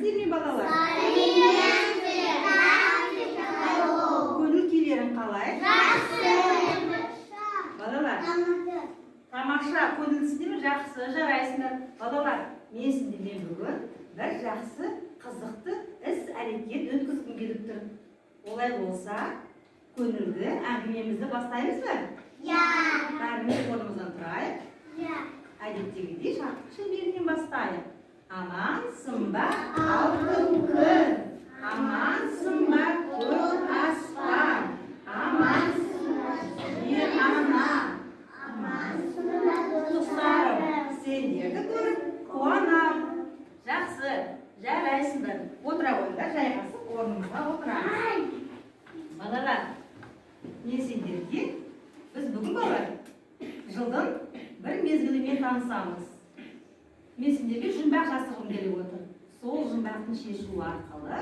Сәлеметсіздер ме балалар? Көңіл күйлерің қалай? Балалар, тамаша, көңілсіздер ме? Жақсы, жарайсыңдар. Балалар, мен сіздермен бүгін бір жақсы, қызықты іс-әрекет өткізгім келіп тұр. Олай болса, көңілді әңгімемізді бастаймыз ба? Бәріміз орнымыздан тұрайық. Әдеттегідей шарттық шеңберінен бастайық. Амансың ба алтын күн, амансың ба көк аспан, амансың ба жер ана, амансың ба достарым, сендерді көріп қуанам. Жақсы, жарайсыңдар. Отыра қойыңдар, жайғасып орнымызға отырамыз. Балалар, мен сендерге біз бүгін балалар жылдың бір мезгілімен танысамыз. Мен сендерге жұмбақ жасырғым келіп отыр. Сол жұмбақтың шешу арқылы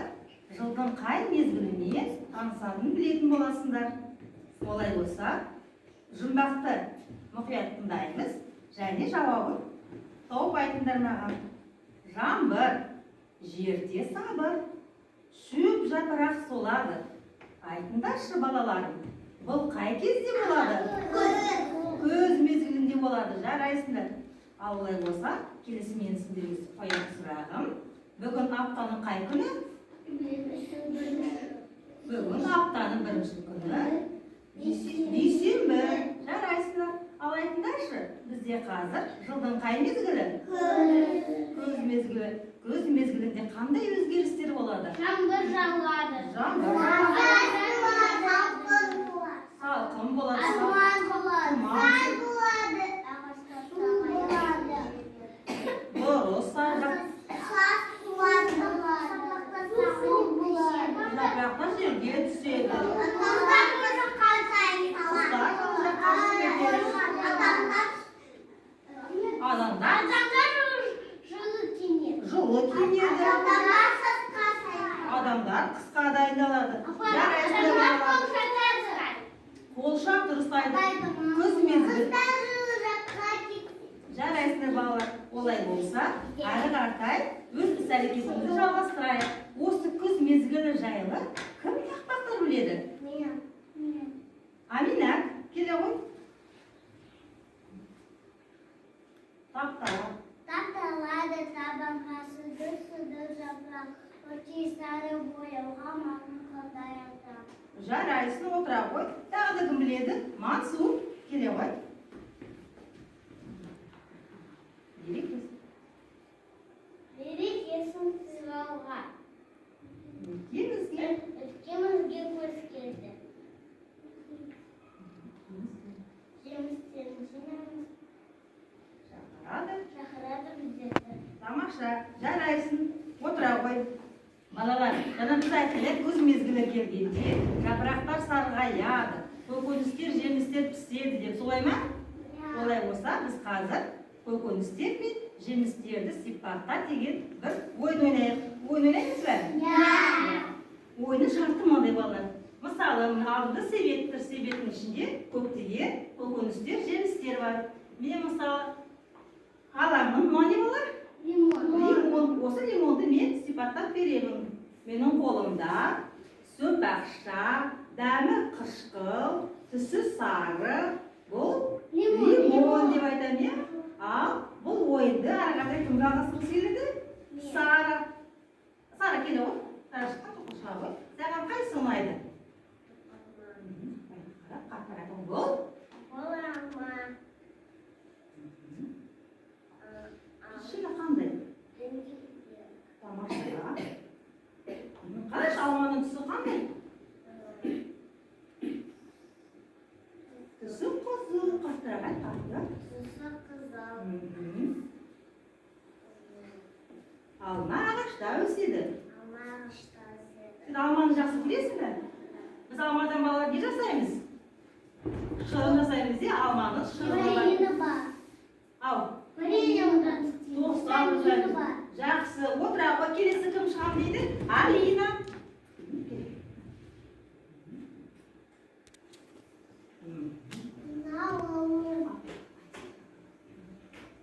жылдың қай мезгіліне танысатынын білетін боласыңдар. Олай болса, жұмбақты мұқият тыңдаймыз және жауабын тауып айтыңдар маған. Жаңбыр, жерде сабыр, шөп жапырақ солады. Айтыңдаршы балаларым, бұл қай кезде болады? Көз мезгілінде болады, жарайсыңдар. Ал олай болса, келесі мен сендерге қоятын сұрағым. Бүгін аптаның қай күні? Бүгін аптаның бірінші күні. Дүйсенбі. Жарайсыңдар. Ал айтыңдаршы, бізде қазір жылдың қай мезгілі? Көз мезгілі. Көз мезгілінде қандай өзгерістер болады? Жаңбыр жауады. Салқын болады. Тұман болады. Дұрыс, жапырақтар жерге түседі. Адамдар жылы киінеді. Адамдар қысқа дайындалады. Қолшақ дұрыстайды. Күз мезгілі. Жарайсыңдар балалар. Олай болса, әрі қаратай өз іс-әрекетімізді жалғастырайық. Осы күз мезгілі жайлы кім тақпақтар біледі? Амина, келе ғой. Тақтар. Тақталады табанғасы дүр-сүдір жапырақ, өте сары бояуға маңын қылдай ата. Жарайсың, отыра ғой. Тағы да кім біледі? Мансу, келе ғой. Берек есін сыйлауға. Үлкемізге Көз келді. Жемістерін жинаймыз. Шақырады біздерді. Тамаша, жарайсың, отыра ғой. Балалар, жаңа біз айтылып, күз мезгілі келгенде жапырақтар сарғаяды, көкөністер, жемістер піседі деп, солай ма? Олай болса, біз қазір көкөністер мен жемістерді сипатта деген бір ойын ойнайық. Ойын ойнаймыз ба? Ойынның шарты мынандай балалар. Мысалы, алдында себеттір, себеттің ішінде көптеген көкөністер, жемістер бар. Мен мысалы аламын, мына не балалар? Лимон. Осы лимонды мен сипаттап беремін. Менің қолымда сопақша, дәмі қышқыл, түсі сары. Бұл лимон деп айтамын. Ал бұл ойынды әрі кімге алғыстырғысы келеді? Сары. Сары келе ғой. Сары шыққан тоқышқа ғой. Саған қайсы ұнайды? Бұл? Ол алма. Шыны қандай? Тамаша. Қараш, алманың түсі қандай? Түсі қызыл, қаттыраған қатты. Түсі қызыл. Алма ағашта өседі. Алма ағашта өседі. Сен алманы жақсы білесің бе? Біз алмадан балалар не жасаймыз? Шырын жасаймыз де, алманы Варені бар. Ау. Варені одан Тоқсан жақсы. Отыра ғой, келесі кім шығам дейді? Алина.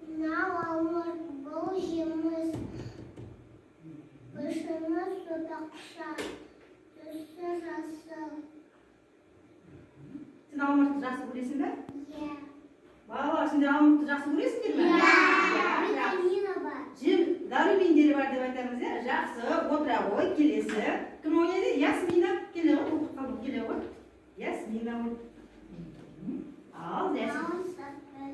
Мынау ауыр бұл жеміс. алмұртты жақсы көресің бе? Иә. Балалар, сендер алмұртты жақсы көресіңдер ме? Витамина бар. Жем дәрумендері бар деп айтамыз, иә? Жақсы, отыра ғой, келесі. Кім ойнайды? Ясмина. Келе ғой, оқып қалдым, келе ғой. Ясмина ғой. Ал, Ясмина. Мал сақыз.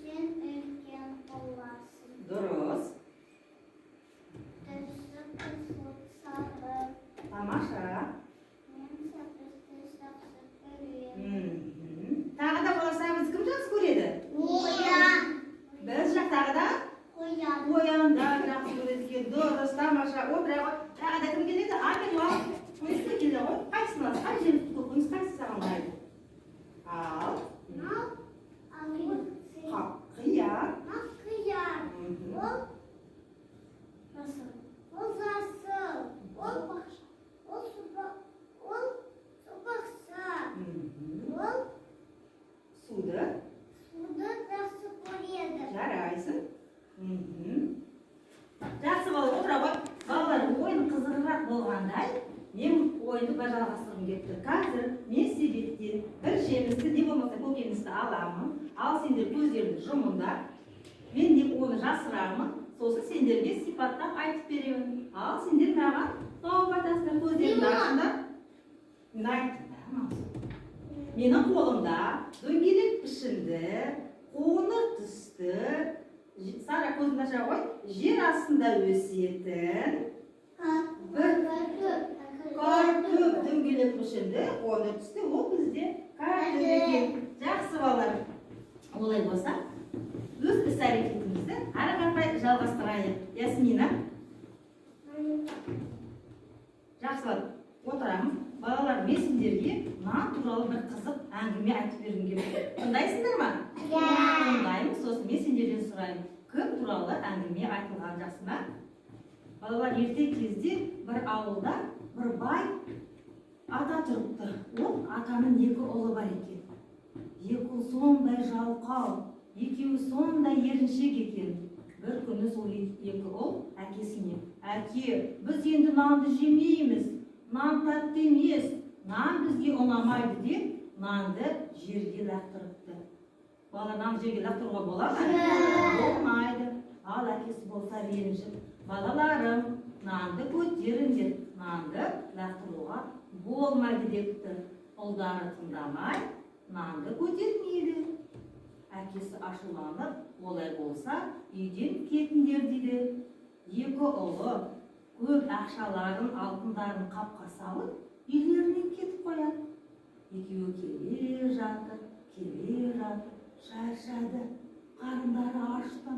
Сен үлкен боласың. Дұрыс. Түсі қызыл сары. Тамаша. Мен сақызды жақсы көремін. Тағы да боласаңыз кім жақсы көреді? Қоян. Біз тағы да Қоян. қояндар жақсы көреді екен. Дұрыс, тамаша. Отыра ғой. Тағы да кім келеді? Амилла. Қойсы келе ғой. Қайсысын аласыз? Қай жерді көкіңіз қайсы саған ұнайды? Ал. Мал алып. Қияр. Мал қиян. Ол жасыл. Ол жасыл. Ол бақша. Ол собақша. Ол Суды. суды жақсы көреді. Жарайсың. Жақсы бала, отыра ғой. Балалар ойын қызығырақ болғандай, мен ойынды жалғастырғым келіп тұр. Қазір мен себеттен бір жемісті не болмаса көкемісті аламын. Ал сендер көздеріңді жұмыңдар. Мен де оны жасырамын. Сосын сендерге сипаттап айтып беремін. Ал сендер маған тауып айтасыңдар, көздеріңді ашыңдар. Мен айттым. Менің қолымда дөңгелек пішінді, қоңыр түсті, Сара көзін аша ғой, жер астында өсетін картоп дөңгелек пішінді, қоңыр түсті, ол бізде картоп екен. Жақсы балалар. Олай болса, өз іс-әрекетімізді ары қарай жалғастырайық. Ясмина. Жақсы балалар, отырамыз. Балалар, мен сендерге нан туралы бір қызық әңгіме айтып бергім келіп. Тыңдайсыңдар ма? Тыңдаймыз, сосын мен сендерден сұраймын. Кім туралы әңгіме айтылған, жақсы ма? Балалар, ерте кезде бір ауылда бір бай ата тұрыпты. Ол атаның екі ұлы бар екен. Екі ұл сондай жалқау, екеуі сондай еріншек екен. Бір күні сол екі ұл әкесіне: "Әке, біз енді нанды жемейміз. Нан тәтті емес, нан бізге ұнамайды" деп, нанды жерге лақтырыпты. Бала, нан жерге лақтыруға болады ма? Болмайды. Ал әкесі болса ренжіп: "Балаларым, нанды көтеріңдер, нанды лақтыруға болмайды" депті. Ұлдары тыңдамай, нанды көтермейді. Әкесі ашуланып: "Олай болса, үйден кетіңдер" дейді. Екі ұлы көп ақшаларын, алтындарын қапқа салып, үйлерінен кетіп қояды. Екеуі келе жатыр, шаршады, қарындары ашты.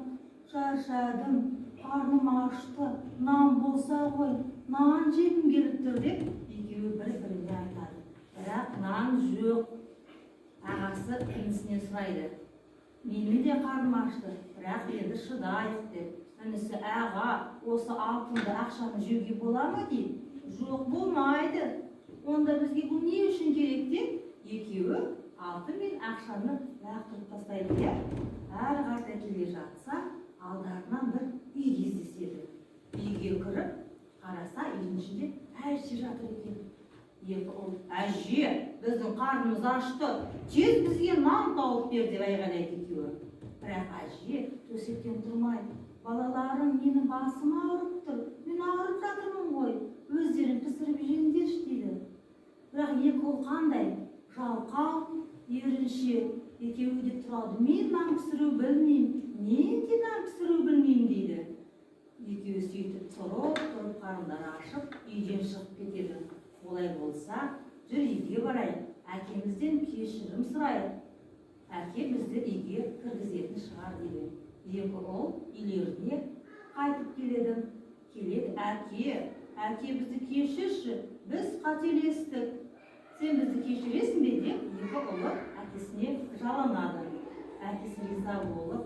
"Шаршадым, қарным ашты, нан болса ғой, нан жегім келіп тұр" деп, екеуі бір-біріне айтады. Бірақ нан жоқ. Ағасы інісінен сұрайды: "Менің де қарным ашты, бірақ енді шыдайық" деп. Інісі: "Аға, осы алтынды ақшаны жеуге бола ма?" дейді. "Жоқ, болмайды. Онда бізге бұл не үшін керек?" деп, екеуі алтын мен ақшаны лақтырып тастайды. Әрі қарай келе жатса, алдарынан бір үй кездеседі. Үйге кіріп қараса, үйдің ішінде әже жатыр екен. Екі ұл: "Әже, біздің қарнымыз ашты, тез бізге нан тауып бер" деп айғайлайды екеуі. Бірақ әже төсектен тұрмайды: "Балаларым, менің басым ауырып тұр, мен ауырып жатырмын ғой, өздерің пісіріп жеңдерші" дейді. Бірақ екі ұл қандай? Жалқау, еріншек. Екеуі де тұрады: "Мен нан пісіру білмеймін, мен де нан пісіру білмеймін" дейді. Екеуі сөйтіп тұрып қарындары ашып, үйден шығып кетеді. Олай болса, жүр үйге барайық, әкемізден кешірім сұрайық. Әке бізді үйге кіргізетін шығар дейді. Екі ұл үйлеріне қайтып келеді. Әке, бізді кешірші, біз қателестік. Сен бізді кешіресің бе деп, екі ұлы әкесіне жалынады. Әкесі риза болып,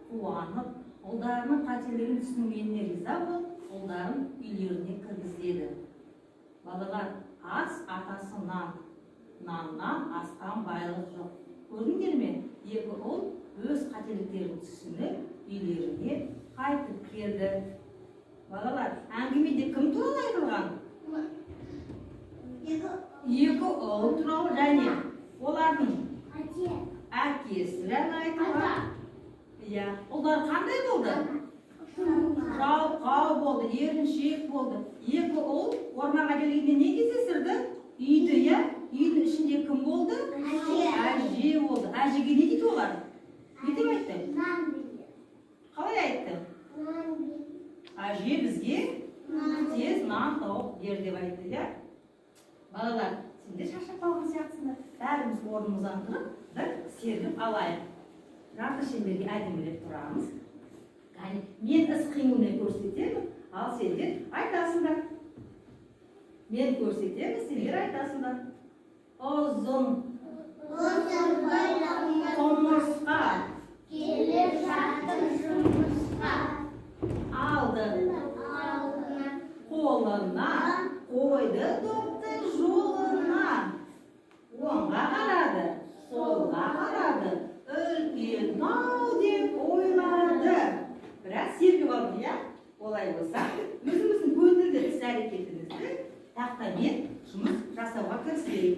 қуанып, ұлдарының қателігін түсінгеніне риза болып, ұлдарын үйлеріне кіргізеді. Балалар, ас атасы нан, наннан асқан байлық жоқ. Көрдіңдер ме? Екі ұл өз қателіктерін түсініп, үйлеріне қайтып келді. Балалар, әңгімеде кім туралы айтылған? екі ұл туралы және олардың Әке. әкесі жайлы айтылған. Ата. Иә, ұлдар қандай болды? Жалқау болды, еріншек болды. Екі ұл орманға келгенде не кездестірді? Үйді, иә? Үйдің ішінде кім болды? Әже болды. Әжеге не дейді олар? Не деп айтты? Нан берді. Қалай айтты? Нан берді. Әже бізге тез нан тауып бер деп айтты, иә? Балалар, сендер шаршап қалған сияқтысыңдар. Бәріміз орнымыздан тұрып, бір сергіп алайық. Жарты шеңберге әдемілеп тұрамыз. Мен іс-қимылмен көрсетемін, ал сендер айтасыңдар. Мен көрсетемін, сендер айтасыңдар. Ұзын құмырсқа Келіп жатыр жұмысқа. алдына қолына қойды допты жолына. Оңға қарады, солға қарады, үлкен-ау деп ойлады. Бірақ сергіп алды, иә? Олай болса, өзіміздің көңілді іс-әрекетімізді тақтамен жұмыс жасауға кірісейік.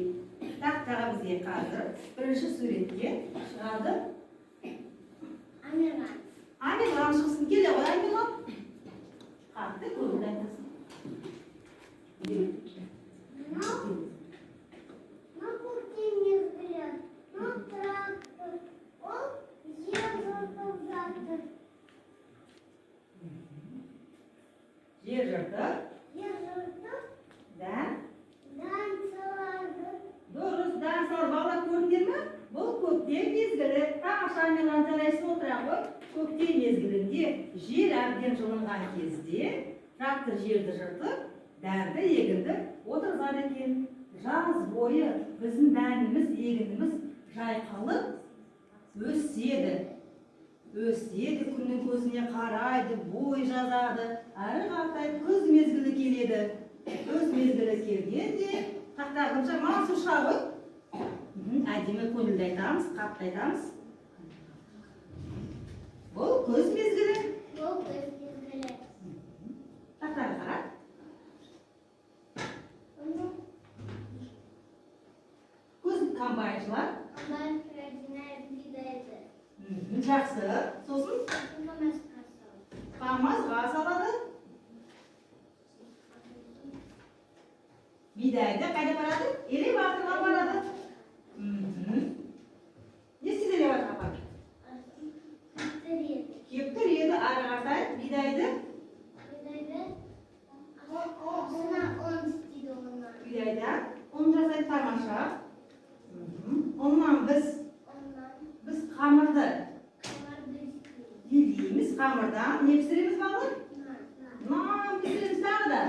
Тақтаға бізге қазір бірінші суретке шығады. Амиран. Амиран шықсын, келе ғой Амиран. Қатты көңілді айтасың. Көктем мезгілі, трактор, ол жер жыртып жатыр. Жер жыртып, Жер жыртып, дән салады. дұрыс, дән салар. Балалар көрдіңдер ме? Бұл көктем мезгілі. Тамаша Амиран жарайсың отыра ғой. Көктем мезгілінде жер әбден жылынған кезде трактор жерді жыртып, дәнді егінді отырғызады екен. Жаз бойы біздің дәніміз, егініміз жайқалып өседі. Күннің көзіне қарайды, бой жазады. Әрі қарай күз мезгілі келеді. Күз мезгілі келгенде тақтағынша мансұр шағы. Әдемі көңілді айтамыз, қатты айтамыз. Бұл күз мезгілі. Ол күз мезгілі. Тақтаға қара. Күз комбайншылар. Комбайн жинай бидайды. Жақсы. Сосын қамазға салады. Бидайды қайда барады? Элеваторға барады. Не істейді элеваторға апарып? Кептіреді, ары қарай бидайды. Бидайды, ұн жасайды тамаша. Оннан біз қамырды елейміз. Қамырдан не пісіреміз балалар? Нан пісіреміз тағы да.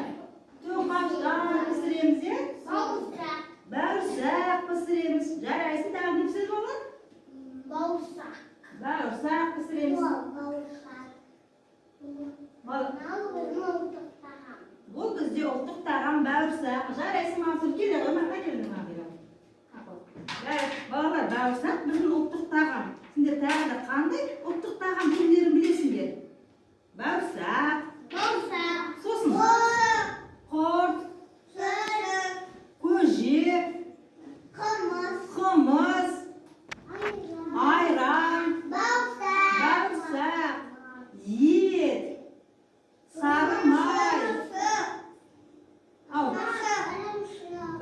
Тоқаштан пісіреміз, е? Бауырсақ пісіреміз. Жарайсың, тағы не пісіреді балалар? Бауырсақ пісіреміз. Бұл бізде ұлттық тағам бауырсақ. Жарайсың, Мансұр, келе ғой, мақта келдің мағыра. Балалар, бауырсақ біздің ұлттық тағам. Сендер тағы да қандай ұлттық тағам түрлерін білесіңдер? Бауырсақ. Сосын құрт, көже, қымыз, айран, бауырсақ, ет, сары май,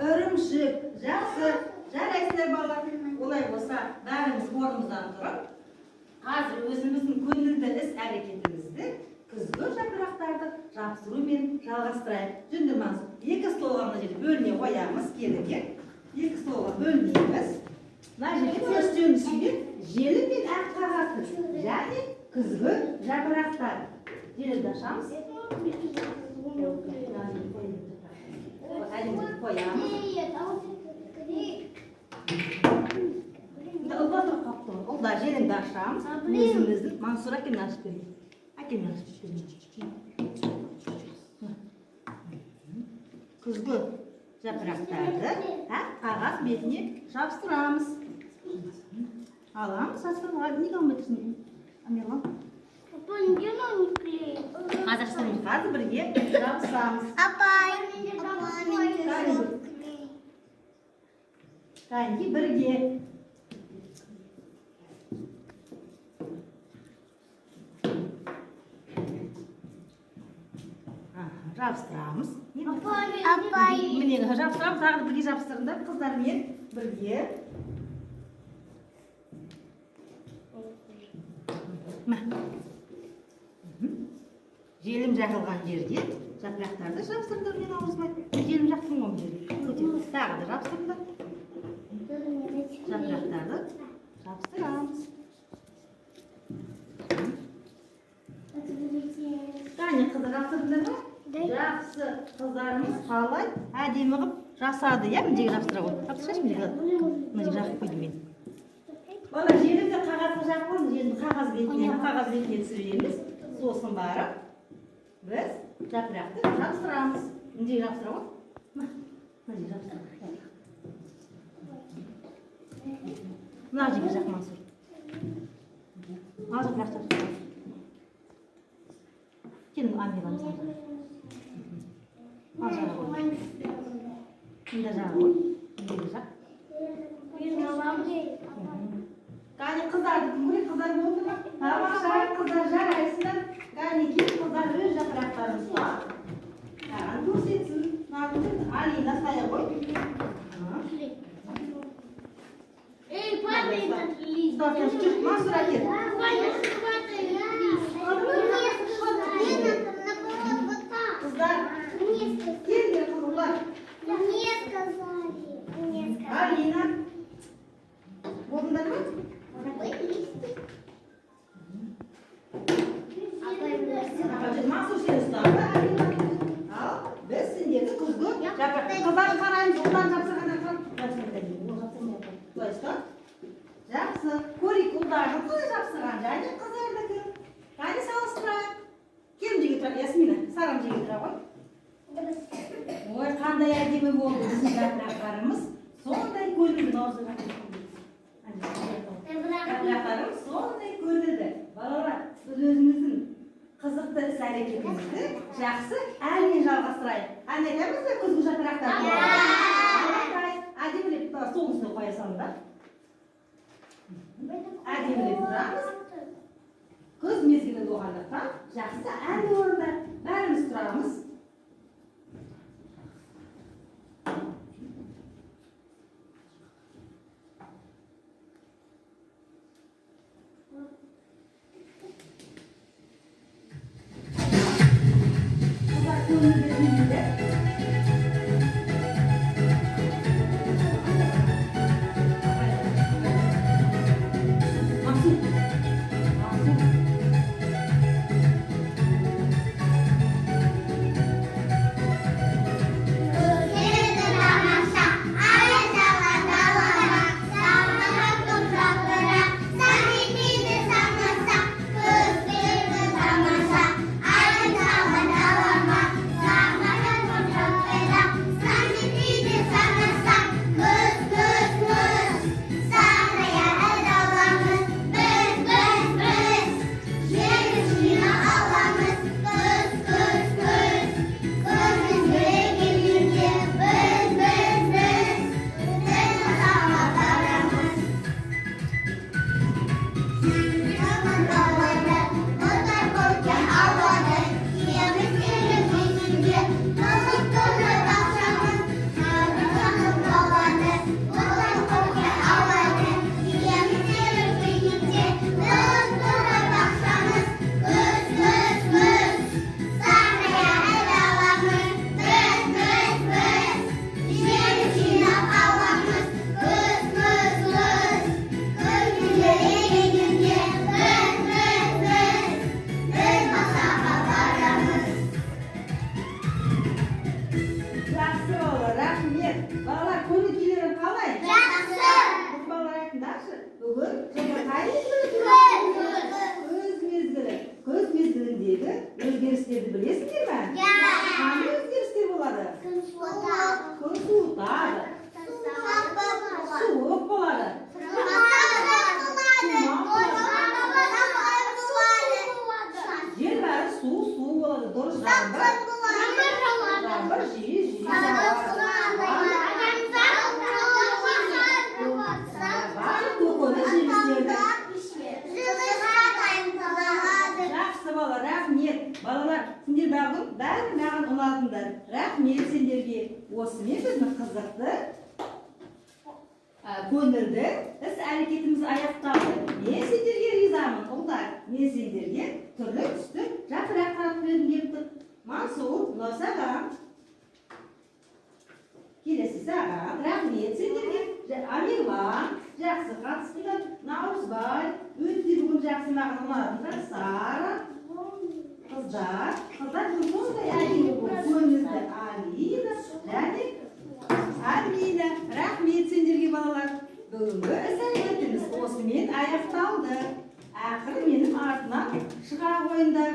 ірімшік. Жақсы. Жарайсыздар балалар. Олай болса, бәріміз орнымыздан тұрып, қазір өзіміздің көңілді іс-әрекетімізді күзгі жапырақтарды жапсырумен жалғастырайық. Жүндір Мансұр, екі столға мына жерде бөліне қоямыз, келіге. Екі столға бөлмейміз. Мына жерде көштен үстінде желі мен ақ қағазды және күзгі жапырақтар. Желімді ашамыз. Әдемі қоямыз. Олда желімді ашамыз. Өзіміздің Мансұр әкемді ашып берейін. Әкемді ашып берейін. Күзгі жапырақтарды қағаз бетіне жабыстырамыз. Аламыз, сасқанға неге алмайтырсың? Амиран. Қазір сіздермен қазір бірге жабысамыз. Кәнеки бірге. Жабыстырамыз. Апай. Міне жабыстырамыз, тағы да бірге жабыстырыңдар қыздармен бірге. Желім жағылған жерде жапырақтарды жабыстырыңдар мен ауызға. Желім жақтың ол жерде. Тағы да жабыстырыңдар. Жапырақтарды жабыстырамыз. Қане қыздар жабыстырыңдар ма? Жақсы қыздарымыз қалай әдемі қылып жасады, иә? Мына жерге жабыстыра қойды. Жабыстырайыншы мына жерге. Мына жерге жағып қойдым мен. Бала желімді қағазға жағып қойдым. Желімді қағаз бетіне түсіреміз. Сосын барып біз жапырақты жабыстырамыз. Мына жерге жабыстыра қой. Мына жерге жабыстыра қой. Мына жерге жақ Мансұр. Ал жапырақты жабыстыра. Келін Амиланы сандыр. Ал жағы қой. Мында жағы қой. Мында жақ. Қане қыздарды кім көреді? Қыздар болды ма? Тамаша қыздар жарайсыңдар. Қанеки қыздар өз жапырақтарын ұстап. Саған көрсетсін. Алина сая қой. Эй, падай на лист. Мансұр әкел. Қыздар, келдер қызылар. Мне сказали. Алина. Болдыңдар ма? Мансұр сен ұстап, Алина. Ал, біз сендерді күзгі жапырақ. Қыздарын қараймыз, ұлдан жапсырғандар қар. Бұлай ұстап. Жақсы. Көрейік ұлдарын қалай жапсырған, және қыздардікі. Қане салыстырайық. Кем жеге тұра, Ясмина, сарам жеге тұра ғой. Ой, қандай әдемі болды біздің жапырақтарымыз. Сондай көрінді аузыға. Жапырақтарымыз сондай көрінді. Балалар, біз өзіміздің қызықты іс-әрекетімізді жақсы әлмен жалғастырайық. Әне айтамыз ба күзгі жапырақтар? Әдемілеп сол үстіне қоя салыңдар. Әдемілеп тұрамыз. Күз мезгілі болғандықтан жақсы ән орында бәріміз тұрамыз. Қыздар көңілдеріңізде өзгерістерді білесіңдер ме? Қандай өзгерістер болады? Күн суытады. Суық болады. Жер бәрі су болады. Дұрыс жаңбыр жиі сендерге осымен біздің қызықты көңілді іс әрекетіміз аяқталды. Мен сендерге ризамын, ұлдар. Мен сендерге түрлі түсті жапырақ таратып бердім деп тұр. Мансұр, мынау саған. Келесі саған. Рахмет сендерге. Амирлан, жақсы қатыстыңдар. Наурызбай, өте бүгін жақсы маған ұнадыңдар. Сара, қыздар бүгін сондай әдемі болып көңілді. Алина, және Алина, рахмет сендерге балалар. Бүгінгі іс-әрекетіміз осымен аяқталды. Ақыры менің артынан шыға қойыңдар.